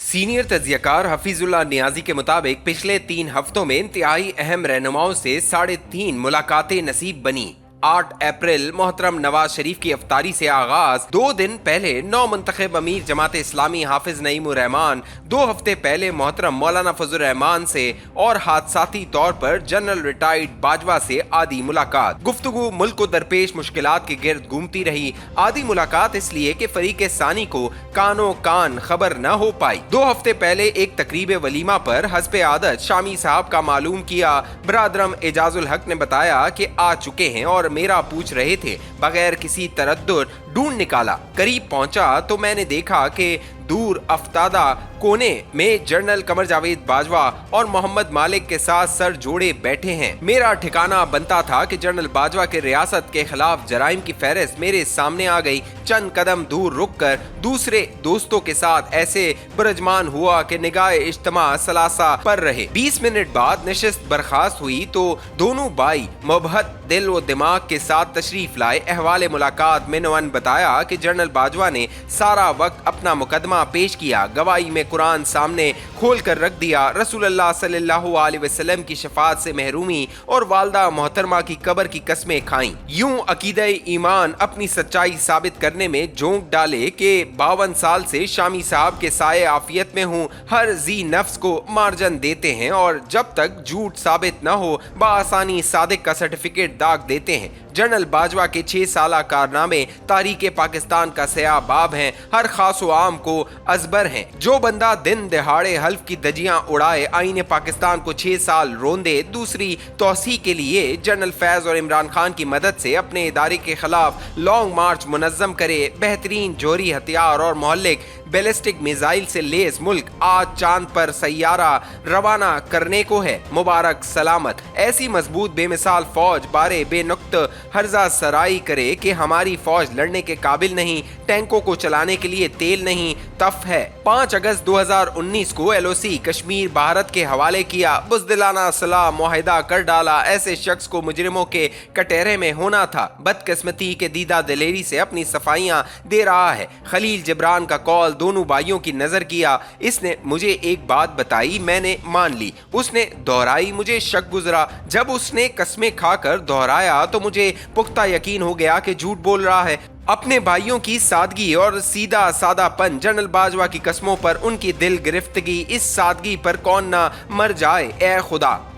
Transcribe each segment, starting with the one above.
Senior तज्जियाकार Hafizullah Niazi के मुताबिक पिछले 3 हफ्तों में इंतहाई अहम रहनुमाओं से 3.5 मुलाकातें नसीब बनी। 8 अप्रैल मोहतरम नवाज शरीफ की अफ्तारी से आगाज। 2 दिन पहले नौ मुंतखब अमीर जमात इस्लामी हाफिज नईमुर रहमान, 2 हफ्ते पहले मोहतरम मौलाना फजल रहमान से और हादसाती तौर पर जनरल रिटायर्ड बाजवा से आदि मुलाकात। गुफ्तगू मुल्क को दरपेश मुश्किलात के गिर्द घूमती रही। आदि मुलाकात इसलिए कि फरीक सानी को कानो कान खबर न हो पाई। 2 हफ्ते पहले एक तकरीब वलीमा पर हस्बे आदत शामी साहब का मालूम किया। बरादरम एजाजुल हक ने बताया कि आ चुके हैं और मेरा पूछ रहे थे। बगैर किसी तरद्दुद ढूंढ निकाला। करीब पहुंचा तो मैंने देखा कि दूर अफ्तादा कोने में जनरल कमर जावेद बाजवा और मोहम्मद मालिक के साथ सर जोड़े बैठे हैं। मेरा ठिकाना बनता था कि जनरल बाजवा के रियासत के खिलाफ जराइम की फहरिस्त मेरे सामने आ गई। चंद कदम दूर रुककर दूसरे दोस्तों के साथ ऐसे बरजमान हुआ कि निगाह इज्तिमा सलासा पर रहे। 20 मिनट बाद नशिस्त बर्खास्त हुई तो दोनों भाई मुबहत दिल व दिमाग के साथ तशरीफ लाए। अहवाल मुलाकात में नवन बताया कि जनरल बाजवा ने सारा वक्त अपना मुकदमा पेश किया। गवाही में कुरान सामने खोल कर रख दिया। रसूलुल्लाह सल्लल्लाहु अलैहि वसल्लम की शफाअत से महरूमी और वालदा मोहतरमा की कब्र की कसमें खाईं। यूं अकीदा ईमान अपनी सच्चाई साबित करने में झोंक डाले कि 52 साल से शामी साहब के साए आफियत में हूँ। हर जी नफ्स को मार्जन देते हैं और जब तक झूठ साबित न हो बआसानी सादिक का सर्टिफिकेट दाग देते हैं। जनरल बाजवा के 6 साला कारनामे तारीख पाकिस्तान का सया बाब हैं। हर खास व आम को अजबर हैं। जो बंदा दिन दिहाड़े हल्फ की दजियां उड़ाए आईने पाकिस्तान को 6 साल रोंदे। दूसरी तौसी के लिए जनरल फैज और इमरान खान की मदद से अपने इदारे के खिलाफ लॉन्ग मार्च मुनज़्ज़म करे। बेहतरीन जोहरी हथियार और मोहल्लिक बैलिस्टिक मिसाइल से लेस मुल्क आज चांद पर सैयारा रवाना करने को है। मुबारक सलामत। ऐसी मजबूत बेमिसाल फौज बारे बेनुक्त हर्जा सराई करे कि हमारी फौज लड़ने के काबिल नहीं, टैंकों को चलाने के लिए तेल नहीं, तफ है। 5 अगस्त 2019 को LOC कश्मीर भारत के हवाले किया। बुज़दिलाना सलाह मुआहिदा कर डाला। ऐसे शख्स को मुजरिमों के कटहरे में होना था। बदकिस्मती के दीदा दिलेरी से अपनी सफाइयां दे रहा है। खलील जिब्रान का कॉल दोनों भाइयों की नजर किया। इसने मुझे एक बात बताई, मैंने मान ली। उसने दोहराई, मुझे शक गुजरा। जब उसने कस्में खाकर दोहराया तो मुझे पुख्ता यकीन हो गया कि झूठ बोल रहा है। अपने भाइयों की सादगी और सीधा सादापन, जनरल बाजवा की कस्मों पर उनकी दिल गिरफ्तगी, इस सादगी पर कौन ना मर जाए। ए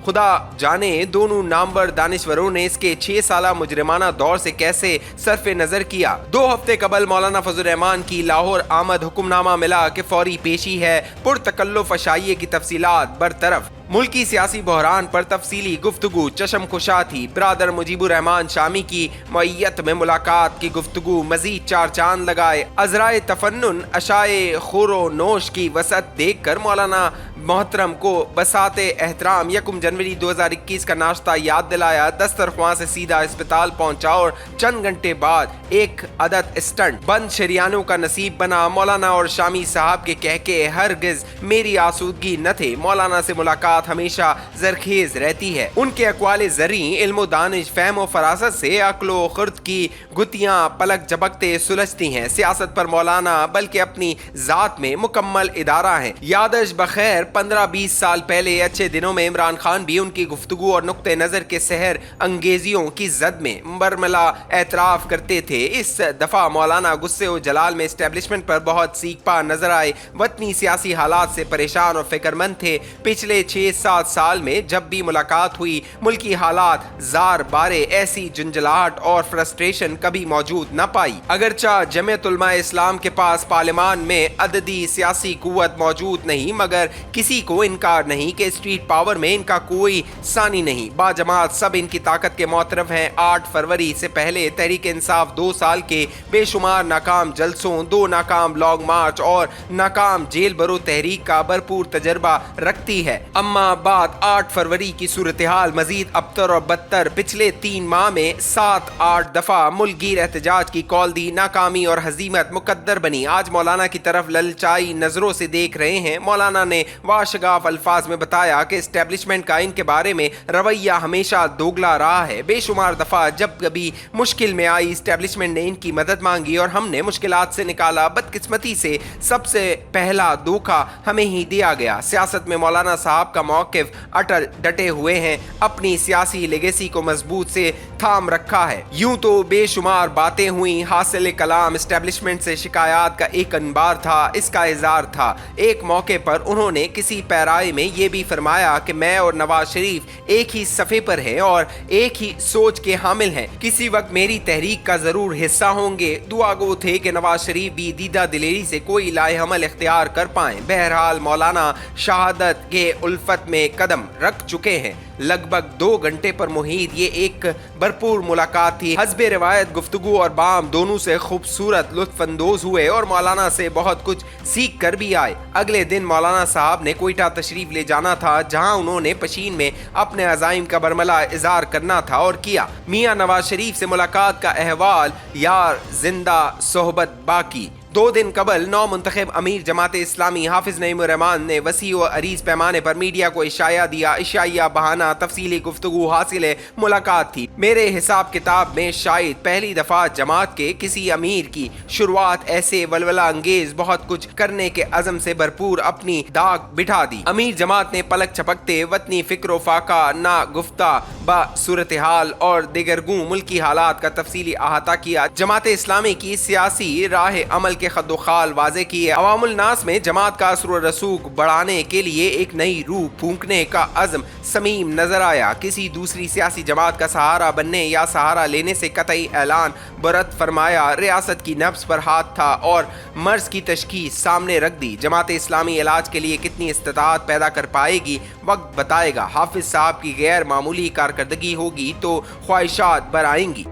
खुदा जाने दोनों नामवर दानिश्वरों ने इसके 6 साला मुजरिमाना दौर से कैसे सरफे नजर किया। 2 हफ्ते कबल मौलाना फजल रहमान की लाहौर आमद हुक्मनामा मिला कि फौरी पेशी है। पुरतकल्लुफ अशाइये की तफसीलात बरतरफ। मुल्की सियासी बहरान पर तफसीली गुफ्तगू चशम खुशा थी। ब्रादर मुजीबुर रहमान शामी की मय्यत में मुलाकात की गुफ्तगू मजीद 4 चांद लगाए। अजराए तफन्नुन अशाए खुरो नोश की वसत देख कर मौलाना मोहतरम को बसाते एहतराम 1 जनवरी 2021 का नाश्ता याद दिलाया। दस्तरख्वां से सीधा अस्पताल पहुंचा और चंद घंटे बाद एक अदद स्टंट बंद शरियानों का नसीब बना। मौलाना और शामी साहब के कहके हरगिज मेरी आसूदगी न थे। मौलाना से मुलाकात हमेशा जरखेज रहती है। उनके अक़वाले ज़री इल्म दानिश फहम और फरासत से अक्लो खुर्द की गुतियां पलक झपकते सुलझती हैं। सियासत पर मौलाना बल्कि अपनी जात में मुकम्मल इदारा है। यादश बखैर 15-20 साल पहले अच्छे दिनों में इमरान खान भी उनकी गुफ्तगू और नुक्ते नजर के सहर अंगेजियों की जद में बरमला एतराफ करते थे। इस दफा मौलाना गुस्से और जलाल में एस्टेब्लिशमेंट पर बहुत सीखपा नजर आए। वतनी सियासी हालात से परेशान और फिक्रमंद थे। पिछले 6-7 साल में जब भी मुलाकात हुई मुल्की हालात जार बारे ऐसी झुंझलाहट और फ्रस्ट्रेशन कभी मौजूद न पाई। अगरचा जमीयत उलमा इस्लाम के पास पार्लियामान में अददी सियासी कुव्वत मौजूद नहीं, मगर किसी को इनकार नहीं कि स्ट्रीट पावर में इनका कोई सानी नहीं। बाजमात सब इनकी ताकत के मोतरफ हैं। 8 फरवरी से पहले तहरीक इंसाफ 2 साल के बेशुमार नाकाम जलसों, 2 नाकाम लॉन्ग मार्च और नाकाम जेल बरो तहरीक का भरपूर तजर्बा रखती है। अम्मा बाद 8 फरवरी की सूरत हाल मजीद अबतर और बदतर। पिछले 3 माह में 7-8 दफा मुल्कगीर एहतजाज की कॉल दी। नाकामी और हजीमत मुकद्दर बनी। आज मौलाना की तरफ ललचाई नजरों से देख रहे हैं। मौलाना ने वाशगाफ अल्फाज में बताया कि एस्टेब्लिशमेंट का लाइन के बारे में रवैया हमेशा दोगला रहा है। बेशुमार दफा जब कभी मुश्किल में आई इस्टेब्लिशमेंट ने इनकी मदद मांगी और हमने मुश्किलात से निकाला। बदकिस्मती से सबसे पहला धोखा हमें ही दिया गया। सियासत में मौलाना साहब का मौक़िफ़ अटल डटे हुए हैं, अपनी सियासी लेगेसी को मजबूत से थाम रखा है। यूं तो बेशुमार बातें हुई, हासिल कलाम इस्टेब्लिशमेंट से शिकायत का एक अनबार था, इसका इज़हार था। एक मौके पर उन्होंने किसी पैराए में ये भी फरमाया कि मैं और नवाज शरीफ एक ही सफ़े पर हैं और एक ही सोच के हामिल हैं, किसी वक्त मेरी तहरीक का ज़रूर हिस्सा होंगे। दुआ गो थे कि नवाज शरीफ भी दीदा दिलेरी से कोई लाएहमल इख्तियार कर पाएं। बहरहाल मौलाना शहादत के उल्फत में कदम रख चुके हैं। लगभग 2 घंटे पर मुहित ये एक भरपूर मुलाकात थी। हस्बे रिवायत गुफ्तगू और बाम दोनों से खूबसूरत लुत्फ अंदोज हुए और मौलाना से बहुत कुछ सीख कर भी आए। अगले दिन मौलाना साहब ने कोयटा तशरीफ ले जाना था, जहां उन्होंने पशीन में अपने अज़ाइम का बरमला इज़हार करना था और किया। मियाँ नवाज शरीफ से मुलाकात का अहवाल, यार जिंदा सोहबत बाकी। 2 दिन कबल नौ मुंतखब अमीर जमात इस्लामी हाफिज नईमुर रहमान ने वसी व अरीज पैमाने पर मीडिया को इशाया दिया। इशाया बहाना तफसीली गुफ्तगू हासिल मुलाकात थी। मेरे हिसाब किताब में शायद पहली दफा जमात के किसी अमीर की शुरुआत ऐसे वलवला अंगेज बहुत कुछ करने के अज़म से भरपूर अपनी दाग बिठा दी। अमीर जमात ने पलक छपकते वतनी फिक्र फाका ना गुफ्ता बा सूरत हाल और दिगरगू मुल्की हालात का तफसीली अहाता किया। जमात इस्लामी की सियासी राह अमल के खद्दोखाल वाज़े की है। अवामुल नास में जमात का असर व रसूख बढ़ाने के लिए एक नई रूह फूंकने का अज़म समीम नजर आया। किसी दूसरी सियासी जमात का सहारा बनने या सहारा लेने से कतई ऐलान बरत फरमाया। रियासत की नफ्स पर हाथ था और मर्ज की तशखीस सामने रख दी। जमात इस्लामी इलाज के लिए कितनी इस्तिताअत पैदा कर पाएगी वक्त बताएगा। हाफिज साहब की गैर मामूली कारकर्दगी होगी तो ख्वाहिशात बर आएंगी।